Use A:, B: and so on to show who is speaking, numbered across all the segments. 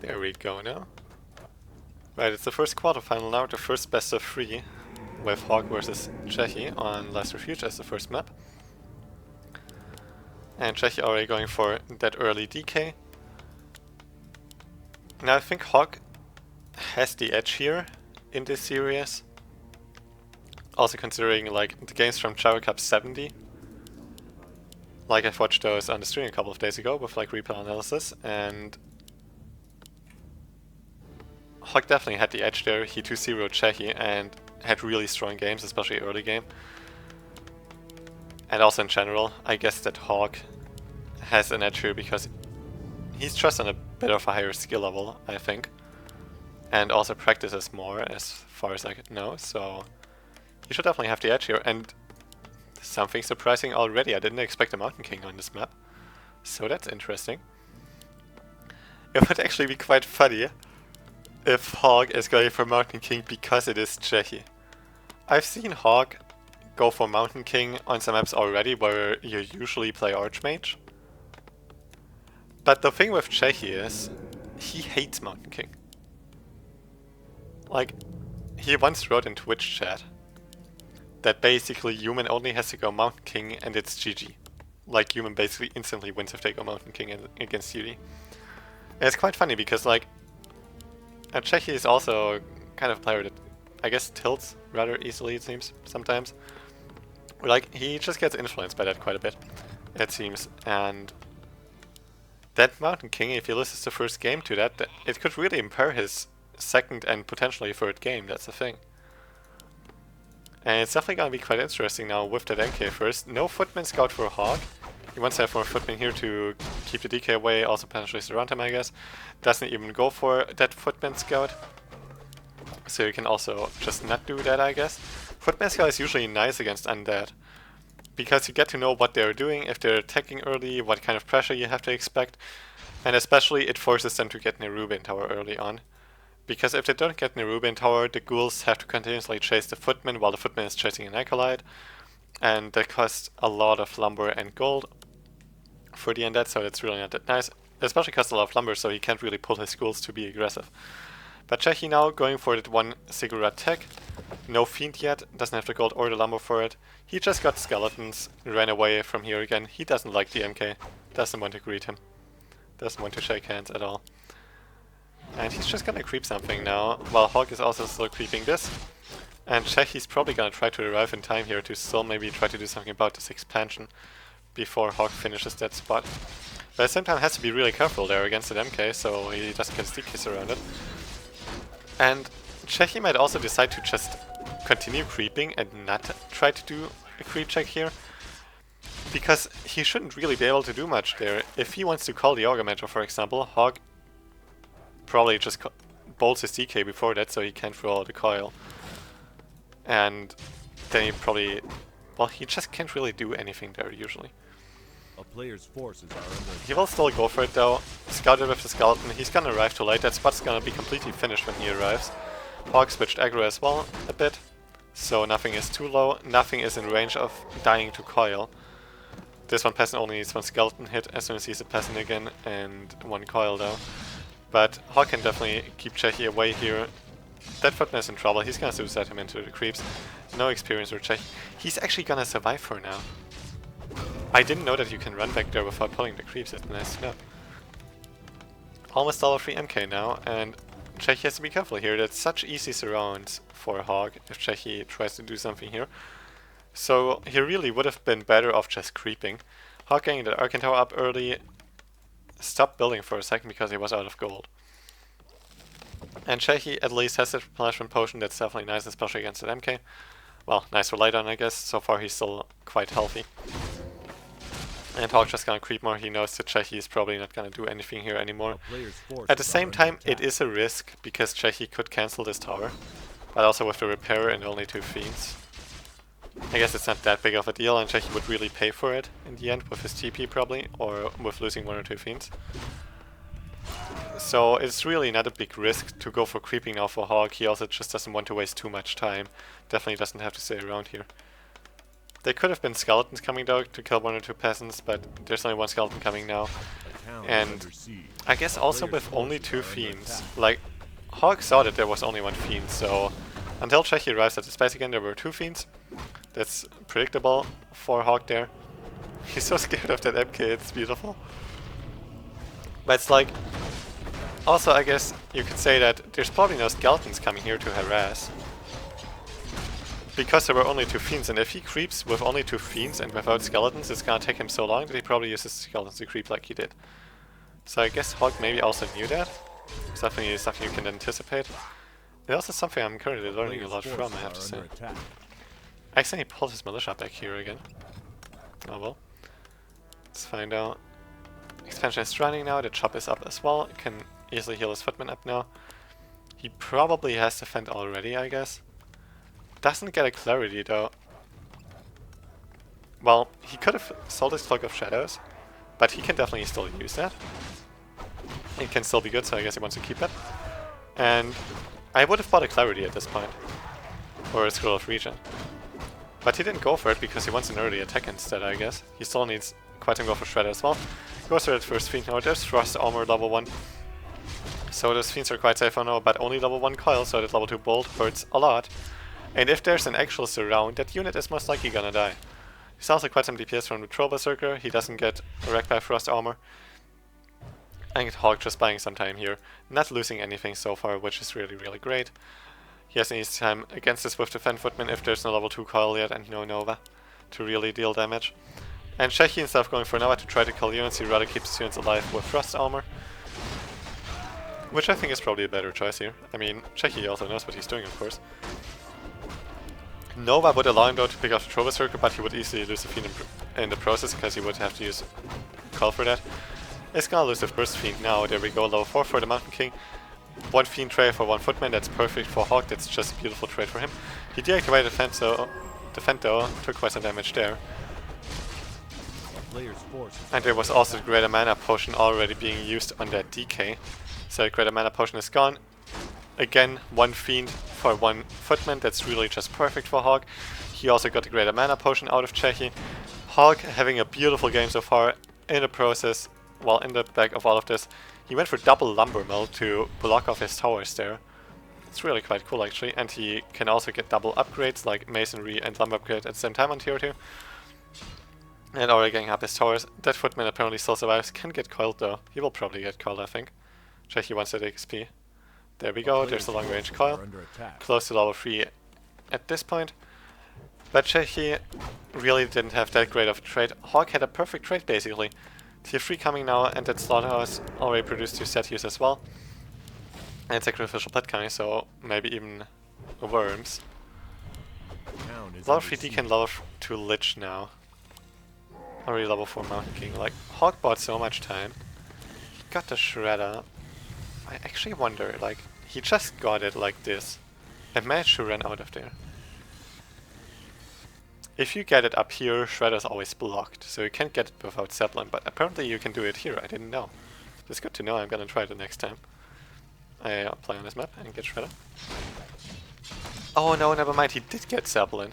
A: There we go now. Right, it's the first quarterfinal now, the first best of 3 with Hawk versus Cechi on last Refuge as the first map. And Cechi already going for that early DK. Now I think Hawk has the edge here in this series. Also considering like the games from Gera Cup 70. Like I've watched those on the stream a couple of days ago with like replay analysis, and Hawk definitely had the edge there. He 2-0 Cechi and had really strong games, especially early game. And also in general, I guess that Hawk has an edge here because he's just on a bit of a higher skill level, I think. And also practices more as far as I could know, so he should definitely have the edge here. And something surprising already, I didn't expect a Mountain King on this map. So that's interesting. It would actually be quite funny if Hawk is going for Mountain King because it is Cechi. I've seen Hawk go for Mountain King on some maps already where you usually play Archmage. But the thing with Cechi is, he hates Mountain King. Like, he once wrote in Twitch chat that basically Human only has to go Mountain King and it's GG. Like, Human basically instantly wins if they go Mountain King against UD. And it's quite funny because, like, Cechi is also kind of a player that I guess tilts rather easily, it seems, sometimes. Like, he just gets influenced by that quite a bit, it seems. And that Mountain King, if he loses the first game to that, it could really impair his second and potentially third game, that's the thing. And it's definitely gonna be quite interesting now with that MK first. No Footman Scout for Hawk. He wants to have more Footman here to keep the DK away, also potentially surround him, I guess. Doesn't even go for that Footman Scout. So you can also just not do that, I guess. Footman Scout is usually nice against Undead, because you get to know what they're doing, if they're attacking early, what kind of pressure you have to expect. And especially it forces them to get Nerubian Tower early on. Because if they don't get Nerubian Tower, the ghouls have to continuously chase the Footman while the Footman is chasing an Acolyte. And that costs a lot of lumber and gold for the Undead, so that's really not that nice. Especially costs a lot of lumber, so he can't really pull his ghouls to be aggressive. But Cechi now going for that one Ziggurat tech. No Fiend yet, doesn't have the gold or the lumber for it. He just got skeletons, ran away from here again. He doesn't like the MK, doesn't want to greet him. Doesn't want to shake hands at all. And he's just gonna creep something now, while Hawk is also still creeping this. And Cechi's probably gonna try to arrive in time here to still maybe try to do something about this expansion before Hawk finishes that spot. But at the same time has to be really careful there against that MK, so he doesn't get stick kiss around it. And Cechi might also decide to just continue creeping and not try to do a creep check here, because he shouldn't really be able to do much there. If he wants to call the Augur Magi, for example, Hawk probably just bolts his DK before that, so he can't throw out the coil. And then he probably, well, he just can't really do anything there usually.
B: A player's forces are under.
A: He will still go for it though. Scouted with the skeleton. He's gonna arrive too late. That spot's gonna be completely finished when he arrives. Hawk switched aggro as well a bit, so nothing is too low. Nothing is in range of dying to coil. This one peasant only needs one skeleton hit as soon as he's a peasant again, and one coil though. But Hawk can definitely keep Cechi away here. That Footman is in trouble. He's gonna suicide him into the creeps. No experience for Cechi. He's actually gonna survive for now. I didn't know that you can run back there without pulling the creeps. It's nice to know. Almost level 3 MK now, and Cechi has to be careful here. That's such easy surrounds for Hawk if Cechi tries to do something here. So he really would have been better off just creeping. Hawk getting the Arcane Tower up early. Stopped building for a second because he was out of gold. And Cechi at least has a replenishment potion. That's definitely nice, especially against an MK. Well, nice for Lydon, I guess. So far he's still quite healthy. And Hawk just gonna creep more. He knows that Cechi is probably not gonna do anything here anymore. At the same time, it is a risk, because Cechi could cancel this tower. But also with the repair and only 2 fiends. I guess it's not that big of a deal, and Cechi would really pay for it in the end with his TP probably, or with losing 1 or 2 fiends. So it's really not a big risk to go for creeping now for Hawk. He also just doesn't want to waste too much time. Definitely doesn't have to stay around here. There could have been skeletons coming though to kill 1 or 2 peasants, but there's only 1 skeleton coming now.
B: Town is
A: And
B: under siege.
A: I guess also with only 2 Fiends. Like, Hog saw that there was only 1 Fiend, so until Cechi arrives at the space again, there were 2 Fiends. That's predictable for Hog there. He's so scared of that MK, it's beautiful. But it's like, also I guess you could say that there's probably no skeletons coming here to harass. Because there were only 2 Fiends, and if he creeps with only 2 Fiends and without skeletons, it's gonna take him so long that he probably uses skeletons to creep like he did. So I guess Hog maybe also knew that. It's definitely something you can anticipate. It's also something I'm currently learning a lot from, I have to say. I accidentally pulled his militia back here again. Oh well. Let's find out. Expansion is running now, the chop is up as well. Can easily heal his footman up now. He probably has defend already, I guess. Doesn't get a clarity though. Well, he could have sold his Cloak of Shadows, but he can definitely still use that. It can still be good, so I guess he wants to keep it. And I would have bought a clarity at this point. Or a Scroll of Regen. But he didn't go for it because he wants an early attack instead, I guess. He still needs quite some go for Shredder as well. Goes for that first Fiend now. There's Frost Armor level 1. So those Fiends are quite safe for now, but only level 1 Coil, so that level 2 Bolt hurts a lot. And if there's an actual surround, that unit is most likely gonna die. He's also quite some DPS from the Troll Berserker. He doesn't get wrecked by Frost Armor. And Hog just buying some time here. Not losing anything so far, which is really, really great. He has an easy time against this with Defend Footman if there's no level 2 Coil yet and no Nova to really deal damage. And Cechi, instead of going for Nova to try to kill units, he rather keeps his units alive with Frost Armor. Which I think is probably a better choice here. I mean, Cechi also knows what he's doing, of course. Nova would allow him though to pick up the Troll Berserker, but he would easily lose the Fiend in the process because he would have to use Call for that. It's gonna lose the first Fiend now. There we go, level 4 for the Mountain King. 1 Fiend trade for 1 Footman, that's perfect for Hog, that's just a beautiful trade for him. He deactivated defend though, took quite some damage there. And there was also the Greater Mana Potion already being used on that DK. So the Greater Mana Potion is gone. Again, 1 Fiend for 1 Footman, that's really just perfect for Hog. He also got the Greater Mana Potion out of Cechi. Hog having a beautiful game so far in the process. While in the back of all of this, he went for double Lumber Mill to block off his towers there. It's really quite cool actually, and he can also get double upgrades like Masonry and Lumber Upgrade at the same time on tier 2. And already getting up his towers. That Footman apparently still survives, can get coiled though. He will probably get coiled, I think. Cechi wants that XP. There we go, there's a long range coil. Close to level 3 at this point. But Cechi really didn't have that great of a trade. Hog had a perfect trade basically. Tier 3 coming now, and that Slaughterhouse already produced 2 Cetis as well. And Sacrificial Pet coming, so maybe even Worms. Level 3 Deacon, level 2 Lich now. Already level 4 Mountain King. Like, Hog bought so much time. He got the Shredder. I actually wonder, like, he just got it like this and managed to run out of there. If you get it up here, Shredder's always blocked, so you can't get it without Zeppelin, but apparently you can do it here, I didn't know. It's good to know, I'm gonna try it the next time I play on this map and get Shredder. Oh no, never mind, he did get Zeppelin.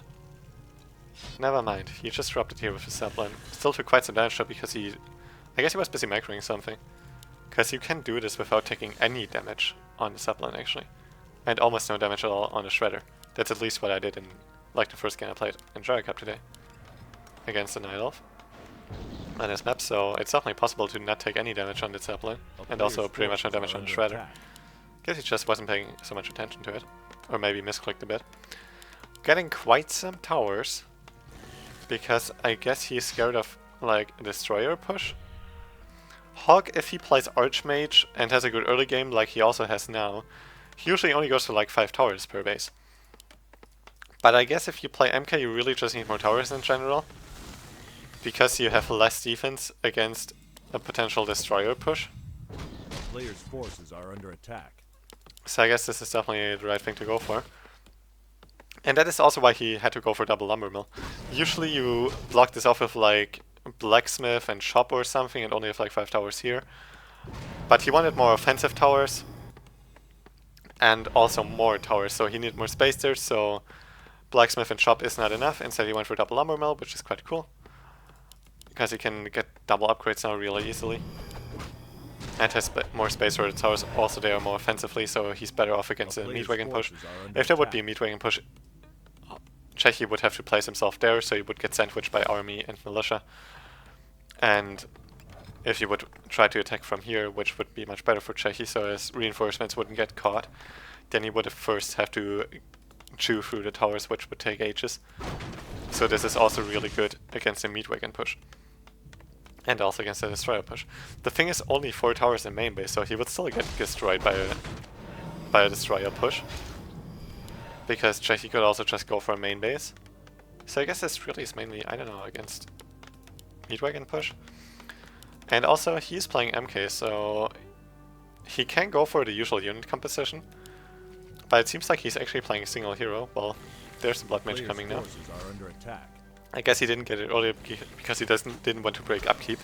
A: Never mind, he just dropped it here with his Zeppelin. Still took quite some damage though, because I guess he was busy macroing something. Because you can do this without taking any damage on the Zeppelin actually. And almost no damage at all on the Shredder. That's at least what I did in like the first game I played in Gera Cup today. Against the Night Elf. On this map, so it's definitely possible to not take any damage on the Zeppelin. And also pretty much no damage on the Shredder. Guess he just wasn't paying so much attention to it. Or maybe misclicked a bit. Getting quite some towers. Because I guess he's scared of like a Destroyer push. Hog, if he plays Archmage and has a good early game like he also has now, he usually only goes for like 5 towers per base. But I guess if you play MK you really just need more towers in general. Because you have less defense against a potential Destroyer push.
B: Player's forces are under attack.
A: So I guess this is definitely the right thing to go for. And that is also why he had to go for double Lumber Mill. Usually you block this off with like Blacksmith and Shop or something and only have like 5 towers here. But he wanted more offensive towers. And also more towers, so he needed more space there, so Blacksmith and Shop is not enough. Instead he went for double Lumber Mill, which is quite cool. Because you can get double upgrades now really easily. and has more space for the towers. Also, they are more offensively, so he's better off against a meat wagon push. If there would be a meat wagon push, Cechi would have to place himself there, so he would get sandwiched by army and militia. And if he would try to attack from here, which would be much better for Cechi, so his reinforcements wouldn't get caught, then he would first have to chew through the towers, which would take ages. So this is also really good against a meat wagon push. And also against a destroyer push. The thing is, only 4 towers in main base, so he would still get destroyed by a destroyer push. Because Cechi could also just go for a main base. So I guess this really is mainly, I don't know, against meat wagon push. And also he's playing MK, so he can go for the usual unit composition. But it seems like he's actually playing a single hero. Well, there's the Blood Mage coming now. I guess he didn't get it earlier because he didn't want to break upkeep.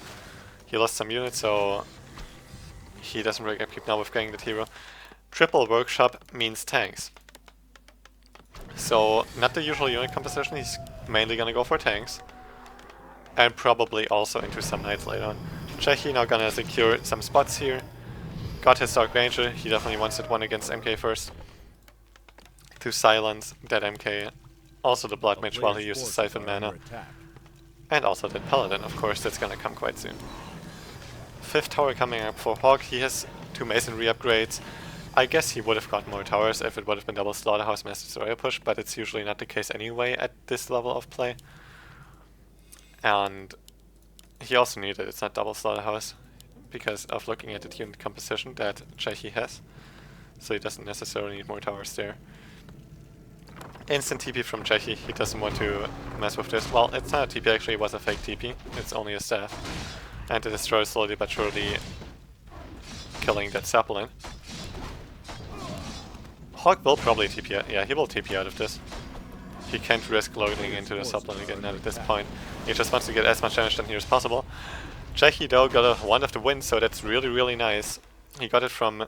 A: He lost some units, so he doesn't break upkeep now with getting that hero. Triple workshop means tanks. So not the usual unit composition, he's mainly gonna go for tanks. And probably also into some knights later on. Cechi now gonna secure some spots here. Got his Dark Ranger, he definitely wants that one against MK first. To silence that MK. Also the Blood Mage while he uses Siphon Mana. And also that Paladin, of course, that's gonna come quite soon. 5th tower coming up for Hawk, he has 2 Masonry upgrades. I guess he would have got more towers if it would have been double Slaughterhouse Mass Destroyer push, but it's usually not the case anyway at this level of play. And he also needed it's not double Slaughterhouse because of looking at the unit composition that Cechi has. So he doesn't necessarily need more towers there. Instant TP from Cechi, he doesn't want to mess with this. Well, it's not a TP actually, it was a fake TP. It's only a staff. And it destroys slowly but surely, killing that Zeppelin. Hawk will probably TP out. Yeah, he will TP out of this. He can't risk loading into the Zeppelin again at this point. He just wants to get as much damage done here as possible. Cechi though got a Wand of the Wind, so that's really nice. He got it from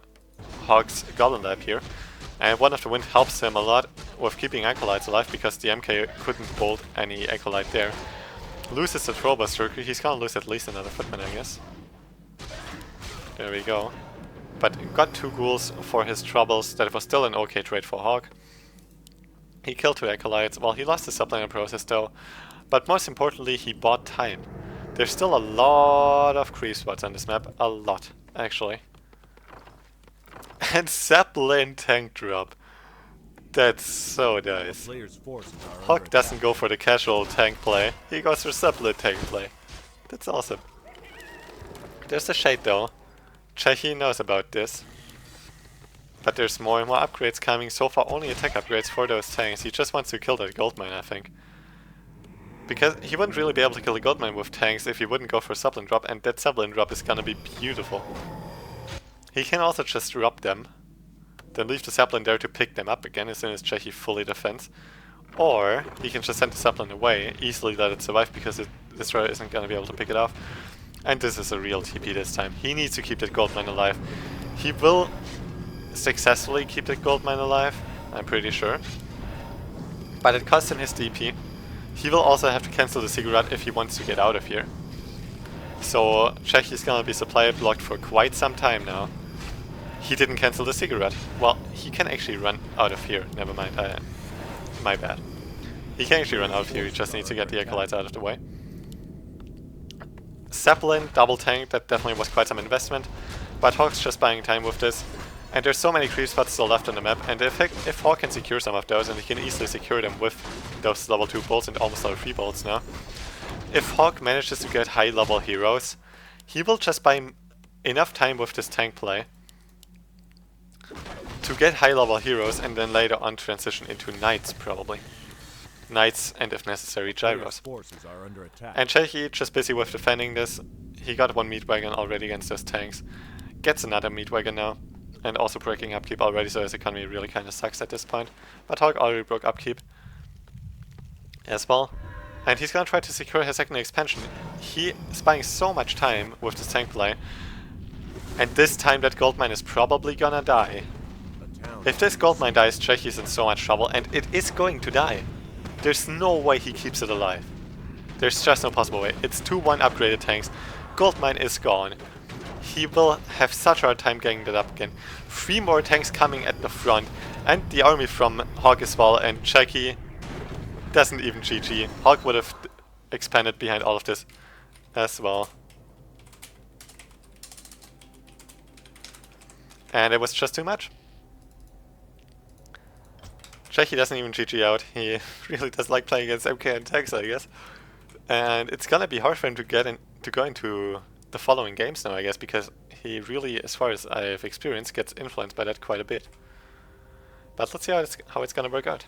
A: Hawk's Goblin Lab here. And Wand of the Wind helps him a lot with keeping Acolytes alive because the MK couldn't bolt any Acolyte there. Loses the Troll Berserker, he's gonna lose at least another Footman, I guess. There we go. But got 2 ghouls for his troubles, that was still an okay trade for Hawk. He killed 2 Acolytes, well he lost the Subliner process though, but most importantly he bought time. There's still a lot of creep spots on this map, a lot actually. And Zeppelin tank drop. That's so nice. Hawk doesn't go for the casual tank play, he goes for Zeppelin tank play. That's awesome. There's a shade though. Cechi knows about this. But there's more and more upgrades coming. So far only attack upgrades for those tanks. He just wants to kill that gold mine, I think. Because he wouldn't really be able to kill the gold mine with tanks if he wouldn't go for a Zeppelin drop, and that Zeppelin drop is gonna be beautiful. He can also just drop them, then leave the Zeppelin there to pick them up again as soon as Cechi fully defends. Or he can just send the Zeppelin away, easily let it survive because the destroyer isn't gonna be able to pick it off. And this is a real TP this time. He needs to keep that gold mine alive. He will successfully keep that gold mine alive, I'm pretty sure. But it costs him his DP. He will also have to cancel the cigarette if he wants to get out of here. So Cechi's gonna be supply blocked for quite some time now. He didn't cancel the cigarette. Well, he can actually run out of here. Never mind, my bad. He can actually run out of here, he just needs to get the Acolytes out of the way. Zeppelin, double tank, that definitely was quite some investment. But Hawk's just buying time with this. And there's so many creep spots still left on the map, and if Hawk can secure some of those, and he can easily secure them with those level 2 bolts and almost level 3 bolts now. If Hawk manages to get high level heroes, he will just buy enough time with this tank play to get high level heroes and then later on transition into knights probably. Knights and if necessary gyros. And Cechi just busy with defending this. He got 1 meat wagon already against those tanks. Gets another meat wagon now. And also breaking upkeep already, so his economy really kinda sucks at this point. But Hawk already broke upkeep as well. And he's gonna try to secure his second expansion. He is buying so much time with this tank play. And this time that gold mine is probably gonna die. If this gold mine dies, Cechi's in so much trouble, and it is going to die. There's no way he keeps it alive. There's just no possible way. It's 2-1 upgraded tanks. Gold mine is gone. he will have such a hard time getting that up again. 3 more tanks coming at the front, and the army from Hawk as well, and Cechi doesn't even GG. Hawk would have expanded behind all of this as well. And it was just too much. Cechi doesn't even GG out. He really does like playing against MK and tanks, I guess. And it's gonna be hard for him to get in, to go into the following games now, I guess, because he really, as far as I've experienced, gets influenced by that quite a bit. But let's see how it's gonna work out.